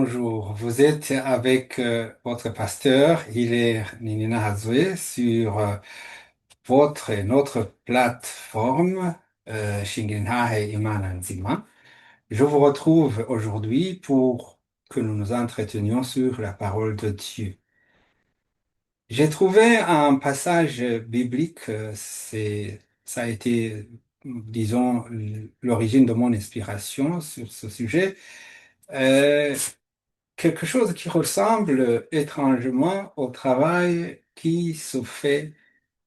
Bonjour, vous êtes avec votre pasteur Hilaire Ninina Hazoué sur votre et notre plateforme Shingenhae Imana Nzima. Je vous retrouve aujourd'hui pour que nous nous entretenions sur la parole de Dieu. J'ai trouvé un passage biblique, ça a été, disons, l'origine de mon inspiration sur ce sujet. Euh, Quelque chose qui ressemble étrangement au travail qui se fait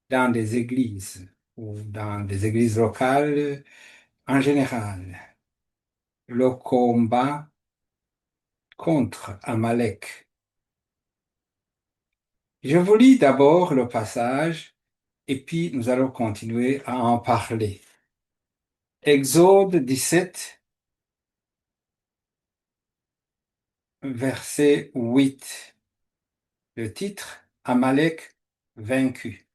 dans des églises ou dans des églises locales en général. Le combat contre Amalek. Je vous lis d'abord le passage et puis nous allons continuer à en parler. Exode 17, verset 8. Le titre, Amalek vaincu.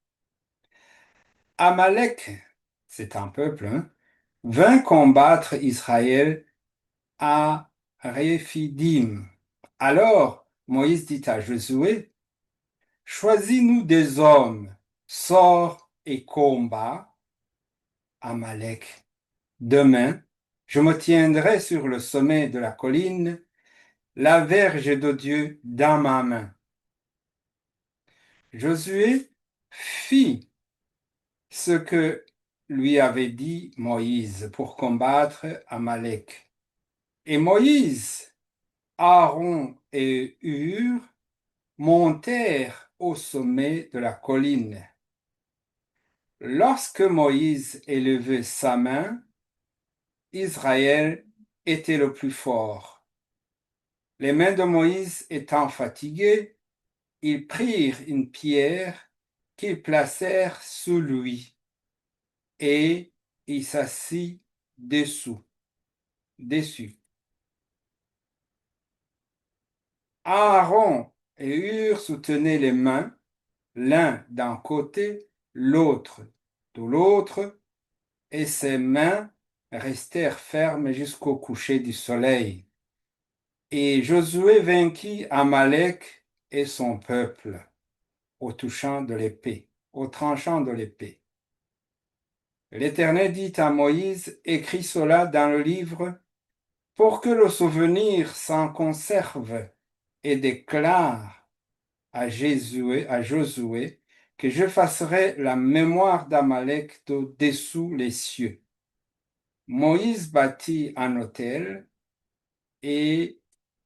Amalek, c'est un peuple, hein, vint combattre Israël à Réphidim. Alors Moïse dit à Josué, choisis-nous des hommes, sors et combat Amalek. Demain, je me tiendrai sur le sommet de la colline, la verge de Dieu dans ma main. Josué fit ce que lui avait dit Moïse pour combattre Amalek. Et Moïse, Aaron et Hur montèrent au sommet de la colline. Lorsque Moïse élevait sa main, Israël était le plus fort. Les mains de Moïse étant fatiguées, ils prirent une pierre qu'ils placèrent sous lui et il s'assit dessus. Aaron et Hur soutenaient les mains, l'un d'un côté, l'autre de l'autre, et ses mains restèrent fermes jusqu'au coucher du soleil. Et Josué vainquit Amalek et son peuple au touchant de l'épée, au tranchant de l'épée. L'Éternel dit à Moïse, écris cela dans le livre pour que le souvenir s'en conserve et déclare à Josué que j'effacerai la mémoire d'Amalek de dessous les cieux. Moïse bâtit un autel et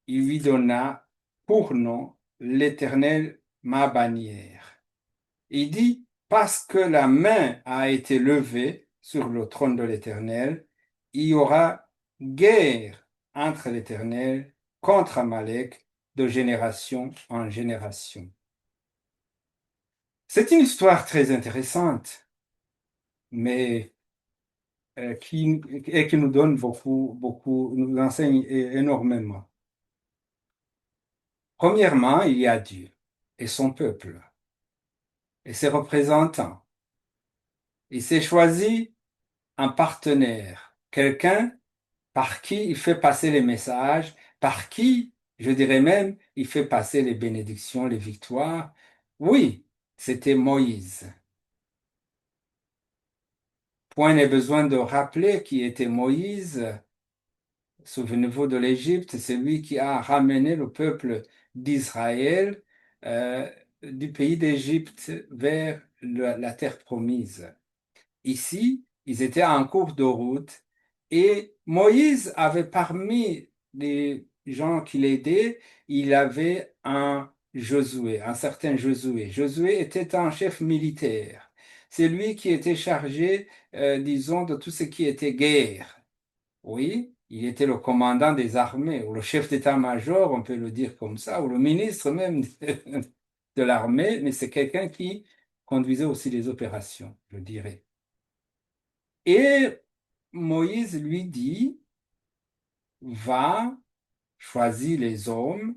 il lui donna pour nom l'Éternel ma bannière. Il dit, parce que la main a été levée sur le trône de l'Éternel, il y aura guerre entre l'Éternel contre Amalek de génération en génération. C'est une histoire très intéressante, mais qui nous donne beaucoup, nous enseigne énormément. Premièrement, il y a Dieu et son peuple et ses représentants. Il s'est choisi un partenaire, quelqu'un par qui il fait passer les messages, par qui, je dirais même, il fait passer les bénédictions, les victoires. Oui, c'était Moïse. Point n'est besoin de rappeler qui était Moïse. Souvenez-vous de l'Égypte, c'est lui qui a ramené le peuple d'Israël euh, du pays d'Égypte vers la terre promise. Ici, ils étaient en cours de route et Moïse avait parmi les gens qui l'aidaient, il avait un Josué, un certain Josué. Josué était un chef militaire. C'est lui qui était chargé, disons, de tout ce qui était guerre. Oui, il était le commandant des armées, ou le chef d'état-major, on peut le dire comme ça, ou le ministre même de l'armée, mais c'est quelqu'un qui conduisait aussi les opérations, je dirais. Et Moïse lui dit, va, choisis les hommes,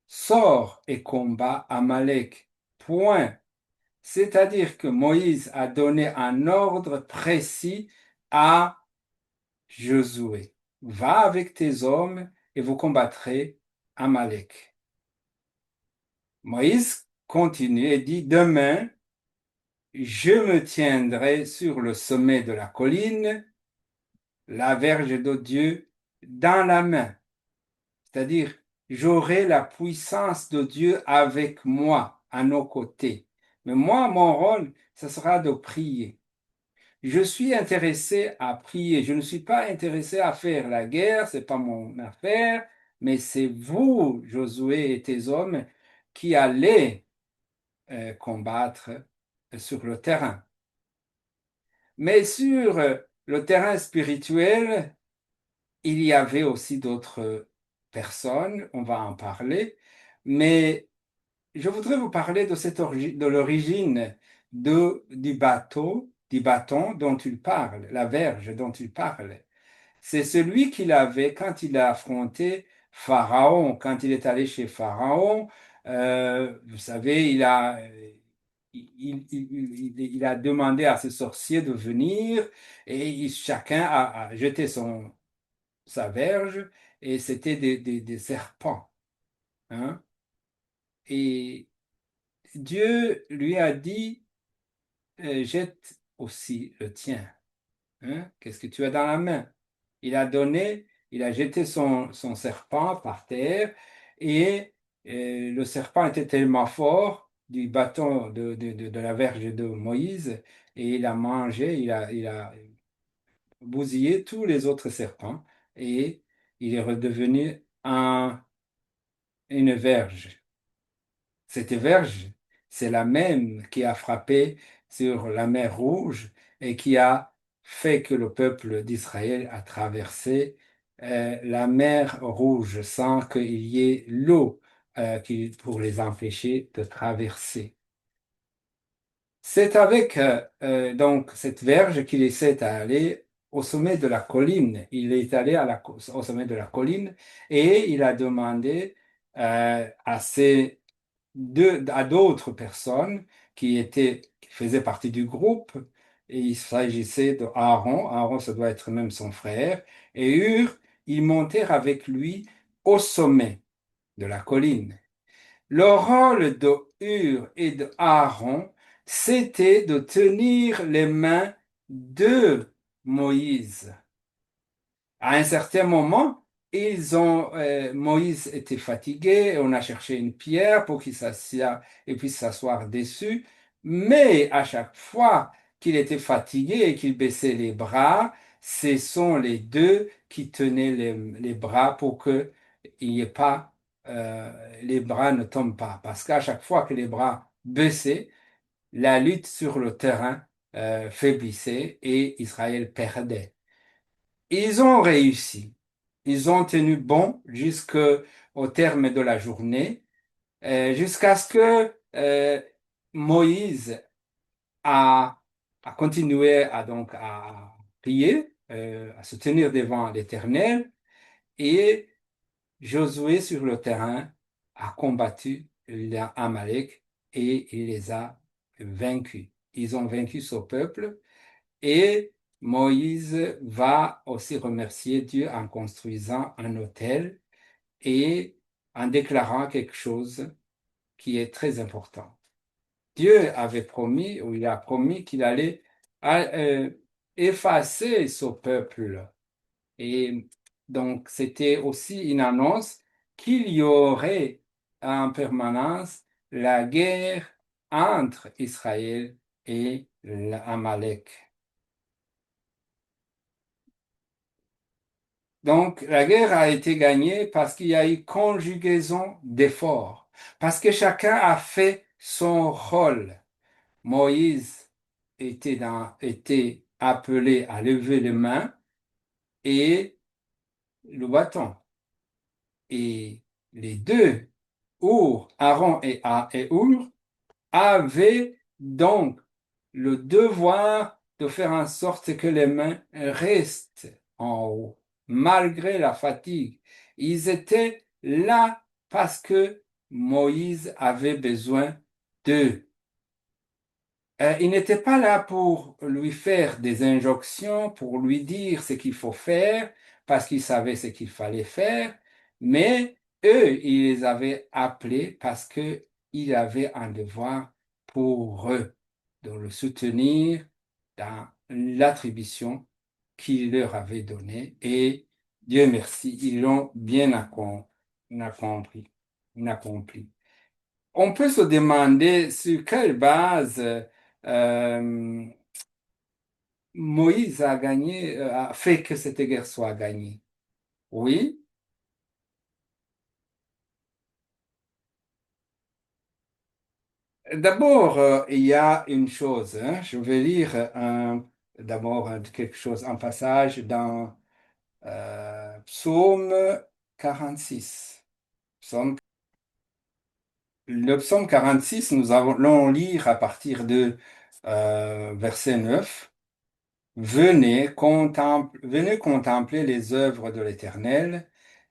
sors et combat Amalek. Point. C'est-à-dire que Moïse a donné un ordre précis à Josué. Va avec tes hommes et vous combattrez Amalek. Moïse continue et dit, demain, je me tiendrai sur le sommet de la colline, la verge de Dieu dans la main. C'est-à-dire, j'aurai la puissance de Dieu avec moi, à nos côtés. Mais moi, mon rôle, ce sera de prier. Je suis intéressé à prier. Je ne suis pas intéressé à faire la guerre, c'est pas mon affaire, mais c'est vous, Josué et tes hommes, qui allez combattre sur le terrain. Mais sur le terrain spirituel, il y avait aussi d'autres personnes, on va en parler, mais je voudrais vous parler de de l'origine du bâton dont il parle, la verge dont il parle. C'est celui qu'il avait quand il a affronté Pharaon, quand il est allé chez Pharaon. Vous savez, il a demandé à ses sorciers de venir et chacun a jeté sa verge et c'était des serpents, hein. Et Dieu lui a dit, jette aussi le tien. Hein? Qu'est-ce que tu as dans la main? Il a donné, il a jeté son serpent par terre et le serpent était tellement fort du bâton de la verge de Moïse et il a mangé, il a bousillé tous les autres serpents et il est redevenu une verge. Cette verge, c'est la même qui a frappé sur la mer Rouge et qui a fait que le peuple d'Israël a traversé la mer Rouge sans qu'il y ait l'eau pour les empêcher de traverser. C'est avec donc cette verge qu'il essaie d'aller au sommet de la colline. Il est allé au sommet de la colline et il a demandé à d'autres personnes qui faisaient partie du groupe. Et il s'agissait de Aaron. Aaron, ça doit être même son frère. Et Hur, ils montèrent avec lui au sommet de la colline. Le rôle de Hur et de Aaron, c'était de tenir les mains de Moïse. À un certain moment, Moïse était fatigué et on a cherché une pierre pour qu'il s'assied et puisse s'asseoir dessus. Mais à chaque fois qu'il était fatigué et qu'il baissait les bras, ce sont les deux qui tenaient les bras pour que il y ait pas, les bras ne tombent pas. Parce qu'à chaque fois que les bras baissaient, la lutte sur le terrain, faiblissait et Israël perdait. Ils ont réussi. Ils ont tenu bon jusqu'au terme de la journée, jusqu'à ce que Moïse a, a continué à prier, à se tenir devant l'Éternel, et Josué sur le terrain a combattu l'Amalek et il les a vaincus. Ils ont vaincu ce peuple. Et Moïse va aussi remercier Dieu en construisant un autel et en déclarant quelque chose qui est très important. Dieu avait promis, ou il a promis qu'il allait euh, effacer ce peuple. Et donc, c'était aussi une annonce qu'il y aurait en permanence la guerre entre Israël et l'Amalek. Donc, la guerre a été gagnée parce qu'il y a eu conjugaison d'efforts, parce que chacun a fait son rôle. Moïse était appelé à lever les mains et le bâton. Et les deux, Aaron et Hur, avaient donc le devoir de faire en sorte que les mains restent en haut, malgré la fatigue. Ils étaient là parce que Moïse avait besoin d'eux. Il n'était pas là pour lui faire des injonctions, pour lui dire ce qu'il faut faire, parce qu'il savait ce qu'il fallait faire, mais eux, il les avait appelés parce que il avait un devoir pour eux de le soutenir dans l'attribution qu'il leur avait donnée. Et Dieu merci, ils l'ont bien accompli. accompli. On peut se demander sur quelle base euh, Moïse a gagné, a fait que cette guerre soit gagnée. Oui. D'abord, il y a une chose, hein. Je vais lire d'abord quelque chose, un passage dans Psaume 46. Psaume- le psaume 46, nous allons lire à partir de verset 9. Venez contempler les œuvres de l'Éternel,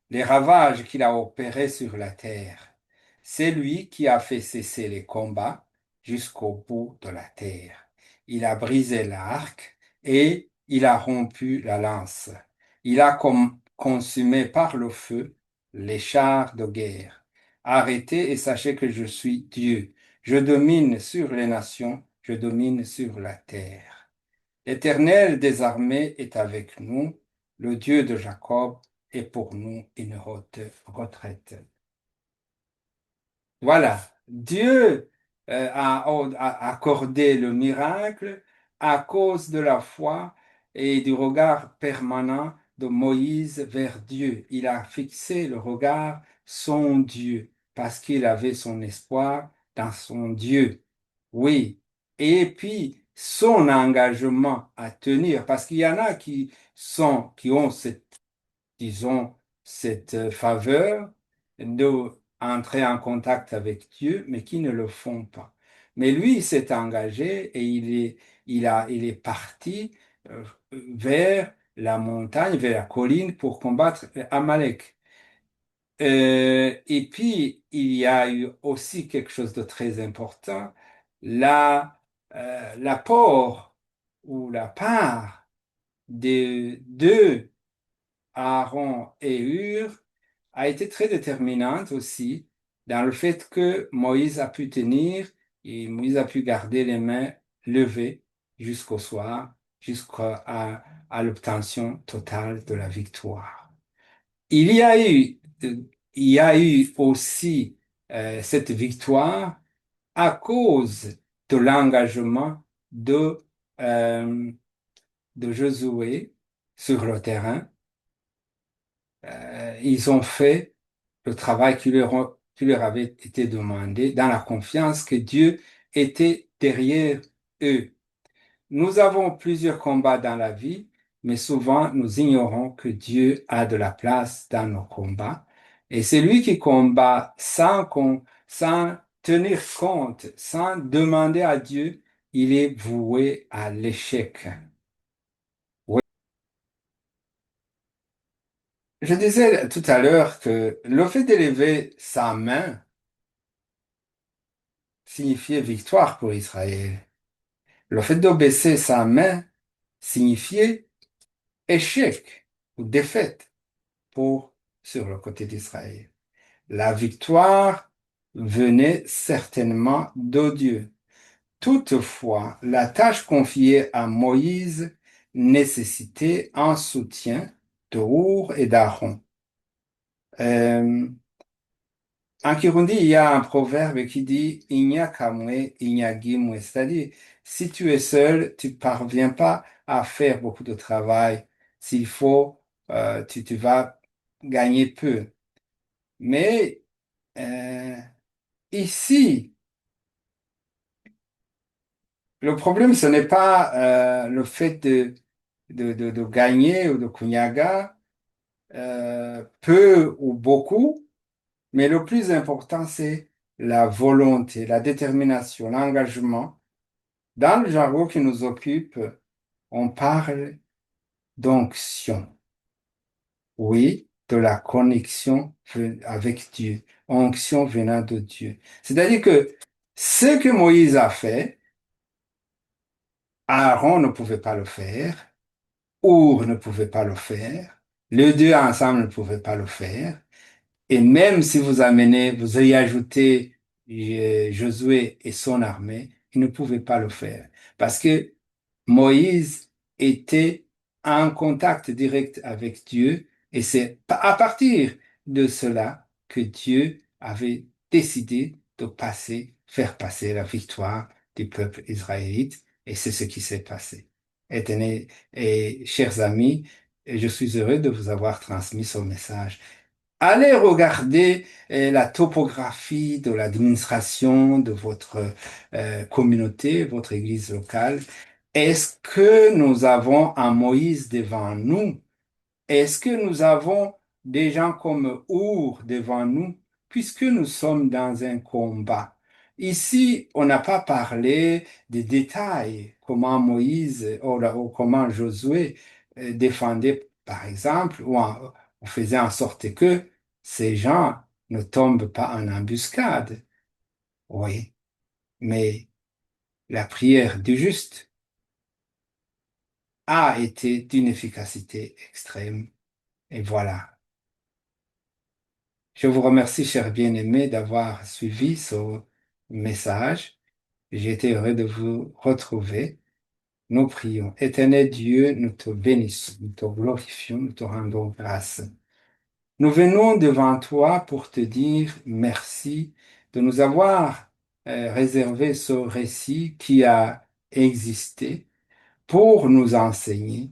les ravages qu'il a opérés sur la terre. C'est lui qui a fait cesser les combats jusqu'au bout de la terre. Il a brisé l'arc et il a rompu la lance. Il a consumé par le feu les chars de guerre. Arrêtez et sachez que je suis Dieu. Je domine sur les nations, je domine sur la terre. L'Éternel des armées est avec nous, le Dieu de Jacob est pour nous une haute retraite. Voilà, Dieu a accordé le miracle à cause de la foi et du regard permanent de Moïse vers Dieu. Il a fixé le regard son Dieu parce qu'il avait son espoir dans son Dieu. Oui, et puis son engagement à tenir, parce qu'il y en a qui ont cette disons, cette faveur d'entrer en contact avec Dieu, mais qui ne le font pas. Mais lui, il s'est engagé et il est parti vers la montagne, vers la colline pour combattre Amalek. Et puis, il y a eu aussi quelque chose de très important, l'apport ou la part de Aaron et Hur a été très déterminante aussi dans le fait que Moïse a pu tenir et Moïse a pu garder les mains levées jusqu'au soir, à l'obtention totale de la victoire. Il y a eu, il y a eu aussi cette victoire à cause de l'engagement euh, de Josué sur le terrain. Ils ont fait le travail qui leur avait été demandé dans la confiance que Dieu était derrière eux. Nous avons plusieurs combats dans la vie, mais souvent nous ignorons que Dieu a de la place dans nos combats. Et c'est lui qui combat sans tenir compte, sans demander à Dieu, il est voué à l'échec. Oui. Je disais tout à l'heure que le fait d'élever sa main signifiait victoire pour Israël. Le fait de baisser sa main signifiait échec ou défaite pour sur le côté d'Israël. La victoire venait certainement de Dieu. Toutefois, la tâche confiée à Moïse nécessitait un soutien de Hur et d'Aaron. Euh, En Kirundi, il y a un proverbe qui dit Inya kamwe, inya gimwe. C'est-à-dire, si tu es seul, tu parviens pas à faire beaucoup de travail. S'il faut, tu vas gagner peu. Mais euh, ici, le problème, ce n'est pas le fait de gagner ou de kunyaga, peu ou beaucoup. Mais le plus important, c'est la volonté, la détermination, l'engagement. Dans le jargon qui nous occupe, on parle d'onction. Oui, de la connexion avec Dieu. Onction venant de Dieu. C'est-à-dire que ce que Moïse a fait, Aaron ne pouvait pas le faire, Hur ne pouvait pas le faire, les deux ensemble ne pouvaient pas le faire. Et même si vous amenez, vous y ajoutez Josué et son armée, ils ne pouvaient pas le faire. Parce que Moïse était en contact direct avec Dieu et c'est à partir de cela que Dieu avait décidé de faire passer la victoire du peuple israélite et c'est ce qui s'est passé. Et chers amis, je suis heureux de vous avoir transmis ce message. Allez regarder la topographie de l'administration de votre communauté, votre église locale. Est-ce que nous avons un Moïse devant nous? Est-ce que nous avons des gens comme Our devant nous, puisque nous sommes dans un combat? Ici, on n'a pas parlé des détails, comment Moïse ou comment Josué défendait, par exemple, ou faisait en sorte que ces gens ne tombent pas en embuscade. Oui, mais la prière du juste a été d'une efficacité extrême. Et voilà. Je vous remercie, cher bien-aimé, d'avoir suivi ce message. J'ai été heureux de vous retrouver. Nous prions. Éternel Dieu, nous te bénissons, nous te glorifions, nous te rendons grâce. Nous venons devant toi pour te dire merci de nous avoir réservé ce récit qui a existé pour nous enseigner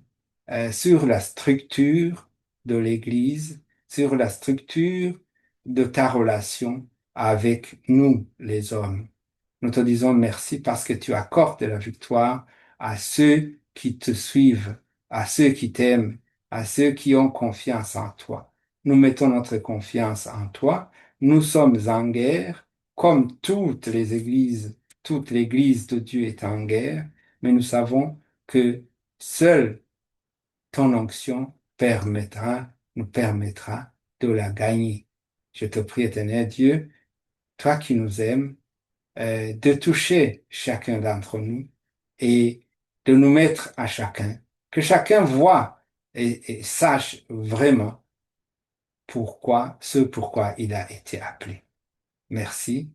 sur la structure de l'Église, sur la structure de ta relation avec nous, les hommes. Nous te disons merci parce que tu accordes la victoire à ceux qui te suivent, à ceux qui t'aiment, à ceux qui ont confiance en toi. Nous mettons notre confiance en toi. Nous sommes en guerre, comme toutes les églises, toute l'église de Dieu est en guerre, mais nous savons que seule ton onction nous permettra de la gagner. Je te prie, éternel Dieu, toi qui nous aimes, de toucher chacun d'entre nous et de nous mettre à chacun, que chacun voit et sache vraiment pourquoi il a été appelé. Merci.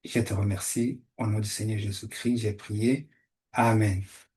Je te remercie. Au nom du Seigneur Jésus-Christ, j'ai prié. Amen.